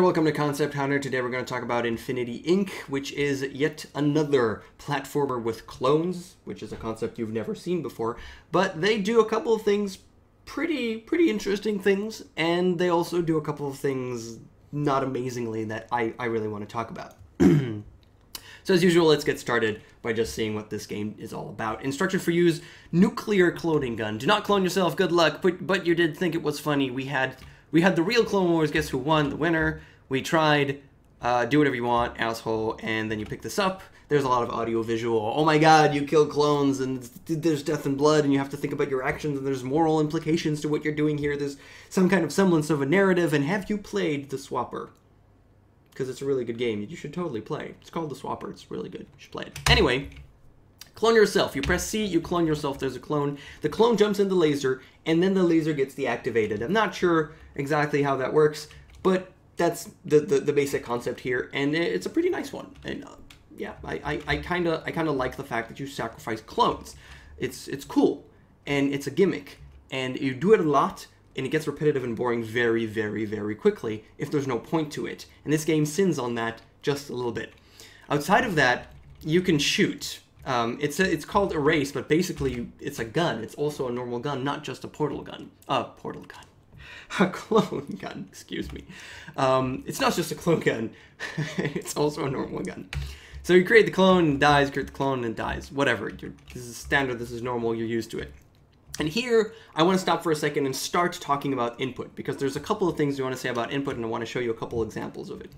welcome to Concept Hunter. Today we're going to talk about Infinity Inc., which is yet another platformer with clones, which is a concept you've never seen before. But they do a couple of things, pretty interesting things, and they also do a couple of things not amazingly that I really want to talk about. So as usual, let's get started by just seeing what this game is all about. Instruction for use: nuclear cloning gun. Do not clone yourself, good luck, but you did think it was funny. We had the real Clone Wars. Guess who won? The winner. We tried. Do whatever you want, asshole. And then you pick this up. There's a lot of audio visual. Oh my god, you killed clones, and there's death and blood, and you have to think about your actions, and there's moral implications to what you're doing here. There's some kind of semblance of a narrative, and have you played The Swapper? Because it's a really good game. You should totally play. It's called The Swapper. It's really good. You should play it. Anyway, clone yourself. You press C, you clone yourself. There's a clone. The clone jumps in the laser, and then the laser gets deactivated. I'm not sure exactly how that works, but that's the basic concept here, and it's a pretty nice one. And yeah, I kind of like the fact that you sacrifice clones. It's cool, and it's a gimmick, and you do it a lot, and it gets repetitive and boring very quickly if there's no point to it. And this game sins on that just a little bit. Outside of that, you can shoot. It's called Erase, but basically it's a gun. It's also a normal gun, not just a portal gun. A clone gun, excuse me. It's not just a clone gun. It's also a normal gun. So you create the clone and dies, create the clone and dies. Whatever. This is standard, this is normal, you're used to it. And here, I want to stop for a second and start talking about input, because there's a couple of things we want to say about input, and I want to show you a couple examples of it.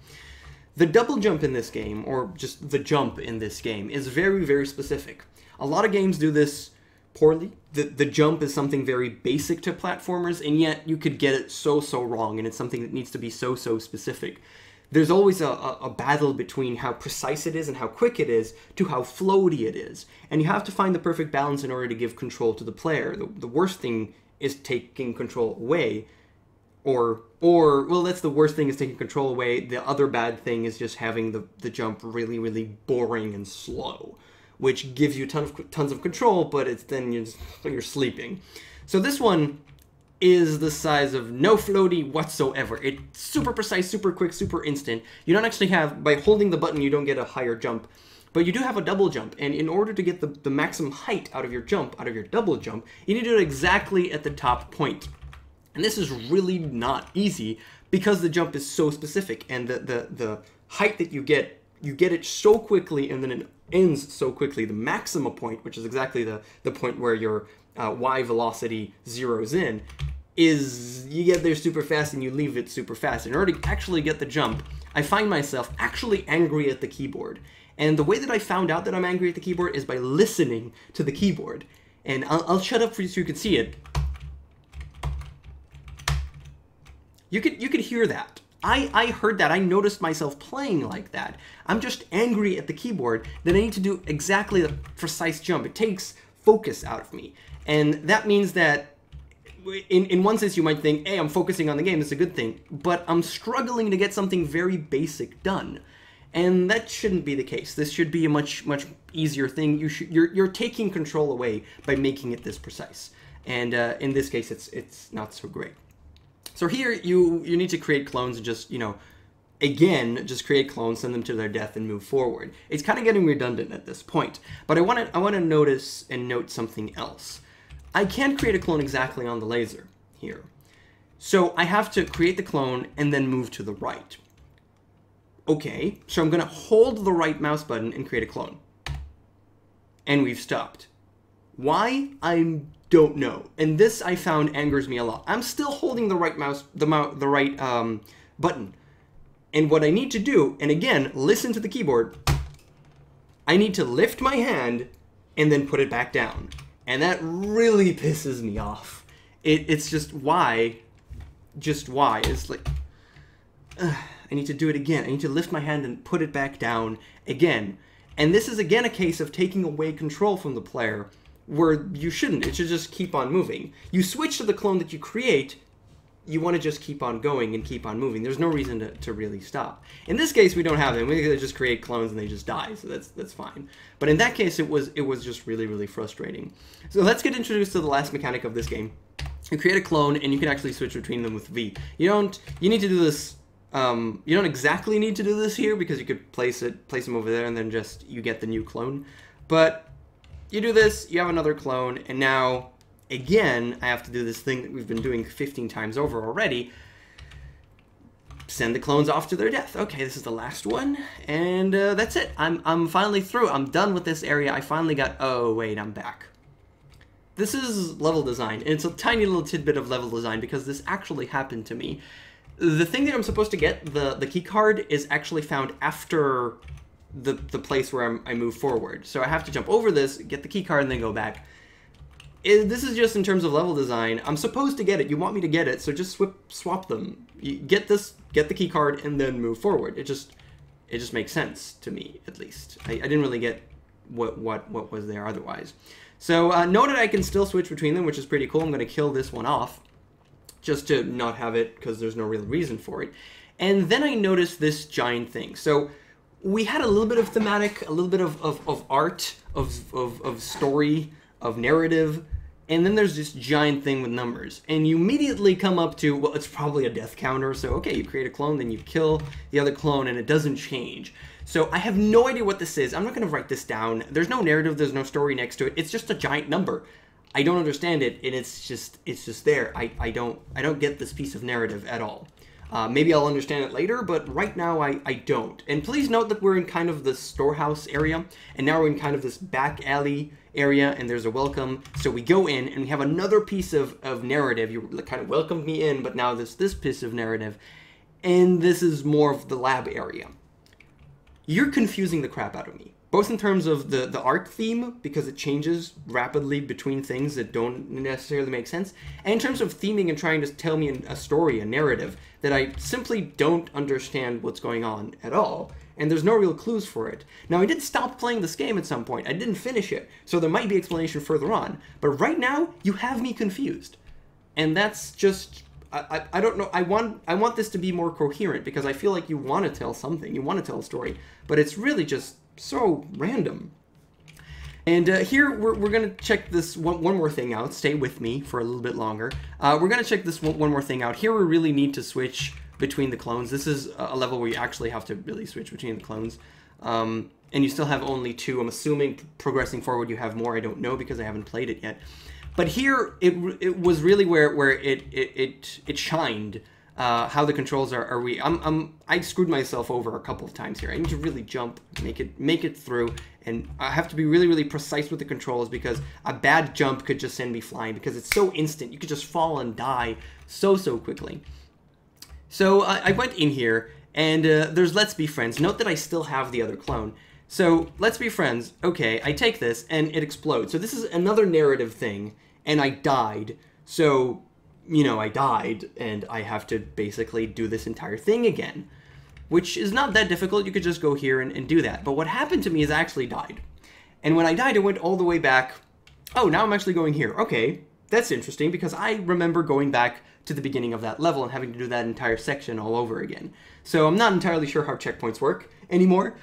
The double jump in this game, or just the jump in this game, is very specific. A lot of games do this poorly. The jump is something very basic to platformers, and yet you could get it so wrong, and it's something that needs to be so specific. There's always a battle between how precise it is and how quick it is to how floaty it is. And you have to find the perfect balance in order to give control to the player. The worst thing is taking control away. Well, that's the worst thing, is taking control away. The other bad thing is just having the jump really boring and slow, which gives you tons of control, but it's then you're sleeping. So this one is the size of no floaty whatsoever. It's super precise, super quick, super instant. You don't actually have, by holding the button, you don't get a higher jump, but you do have a double jump, and in order to get the maximum height out of your jump, out of your double jump, you need to do it exactly at the top point. And this is really not easy, because the jump is so specific, and the height that you get it so quickly, and then it ends so quickly. The maxima point, which is exactly the point where your y velocity zeroes in, is you get there super fast and you leave it super fast. In order to actually get the jump, I find myself actually angry at the keyboard. And the way that I found out that I'm angry at the keyboard is by listening to the keyboard. And I'll shut up for you so you can see it. You could hear that. I heard that. I noticed myself playing like that. I'm just angry at the keyboard that I need to do exactly the precise jump. It takes focus out of me. And that means that in one sense you might think, hey, I'm focusing on the game, it's a good thing, but I'm struggling to get something very basic done. And that shouldn't be the case. This should be a much easier thing. You're taking control away by making it this precise. And in this case, it's not so great. So here you need to create clones and just, again, just create clones, send them to their death, and move forward. It's kind of getting redundant at this point, but I want to notice and note something else. I can't create a clone exactly on the laser here. So I have to create the clone and then move to the right. Okay, so I'm going to hold the right mouse button and create a clone. And we've stopped. Why? I don't know. And this, I found, angers me a lot. I'm still holding the right button. And what I need to do, and again, listen to the keyboard, I need to lift my hand and then put it back down. And that really pisses me off. It's just why? Just why? It's like, I need to do it again. I need to lift my hand and put it back down again. And this is again a case of taking away control from the player, where you shouldn't. It should just keep on moving. You switch to the clone that you create, you want to just keep on going and keep on moving. There's no reason to really stop. In this case, we don't have them. We just create clones and they just die, so that's fine. But in that case, it was just really frustrating. So let's get introduced to the last mechanic of this game. You create a clone and you can actually switch between them with V. You need to do this You don't exactly need to do this here because you could place them over there, and then just you get the new clone. But you do this, you have another clone, and now, again, I have to do this thing that we've been doing 15 times over already. Send the clones off to their death. Okay, this is the last one, and that's it. I'm finally through. I'm done with this area. I finally got... Oh, wait, I'm back. This is level design, and it's a tiny little tidbit of level design because this actually happened to me. The thing that I'm supposed to get, the key card, is actually found after the place where I move forward. So I have to jump over this, get the key card, and then go back. This is just in terms of level design. I'm supposed to get it. You want me to get it, so just swap them. You get this, get the key card, and then move forward. It just makes sense to me, at least. I didn't really get what was there otherwise. So note that I can still switch between them, which is pretty cool. I'm going to kill this one off, just to not have it, because there's no real reason for it. And then I noticed this giant thing. So we had a little bit of thematic, a little bit of art, of story, of narrative, and then there's this giant thing with numbers. And you immediately come up to, well, it's probably a death counter, so okay, you create a clone, then you kill the other clone, and it doesn't change. So I have no idea what this is. I'm not going to write this down. There's no narrative, there's no story next to it. It's just a giant number. I don't understand it, and it's just there. I don't get this piece of narrative at all. Maybe I'll understand it later, but right now I don't. And please note that we're in kind of the storehouse area, and now we're in kind of this back alley area, and there's a welcome. So we go in, and we have another piece of narrative. You kind of welcomed me in, but now there's this piece of narrative, and this is more of the lab area. You're confusing the crap out of me. Both in terms of the art theme, because it changes rapidly between things that don't necessarily make sense, and in terms of theming and trying to tell me a story, a narrative, that I simply don't understand what's going on at all, and there's no real clues for it. Now, I did stop playing this game at some point. I didn't finish it, so there might be explanation further on, but right now, you have me confused. And that's just... I don't know. I want this to be more coherent, because I feel like you want to tell something. You want to tell a story, but it's really just so random. And here we're going to check this one more thing out. Stay with me for a little bit longer. We're going to check this one more thing out. Here we really need to switch between the clones. This is a level where you actually have to really switch between the clones. And you still have only 2. I'm assuming progressing forward you have more. I don't know because I haven't played it yet. But here it was really where it shined. How the controls are I screwed myself over a couple of times here. I need to really jump, make it through, and I have to be really precise with the controls, because a bad jump could just send me flying, because it's so instant. You could just fall and die so quickly. So I went in here, and there's Let's Be Friends. Note that I still have the other clone. So Let's Be Friends. Okay, I take this and it explodes. So this is another narrative thing, and I died. So, you know, I died, and I have to basically do this entire thing again, which is not that difficult. You could just go here and do that. But what happened to me is I actually died. And when I died, it went all the way back. Oh, now I'm actually going here. Okay, that's interesting, because I remember going back to the beginning of that level and having to do that entire section all over again. So I'm not entirely sure how checkpoints work anymore.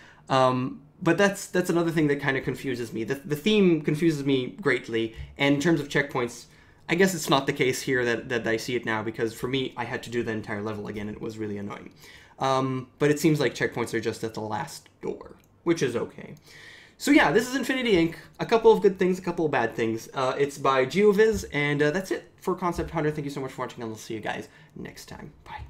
But that's another thing that kind of confuses me. The theme confuses me greatly, and in terms of checkpoints, I guess it's not the case here that I see it now, because for me, I had to do the entire level again, and it was really annoying. But it seems like checkpoints are just at the last door, which is okay. So yeah, this is Infinity Inc. A couple of good things, a couple of bad things. It's by GeoViz, and that's it for Concept Hunter. Thank you so much for watching, and I'll see you guys next time. Bye.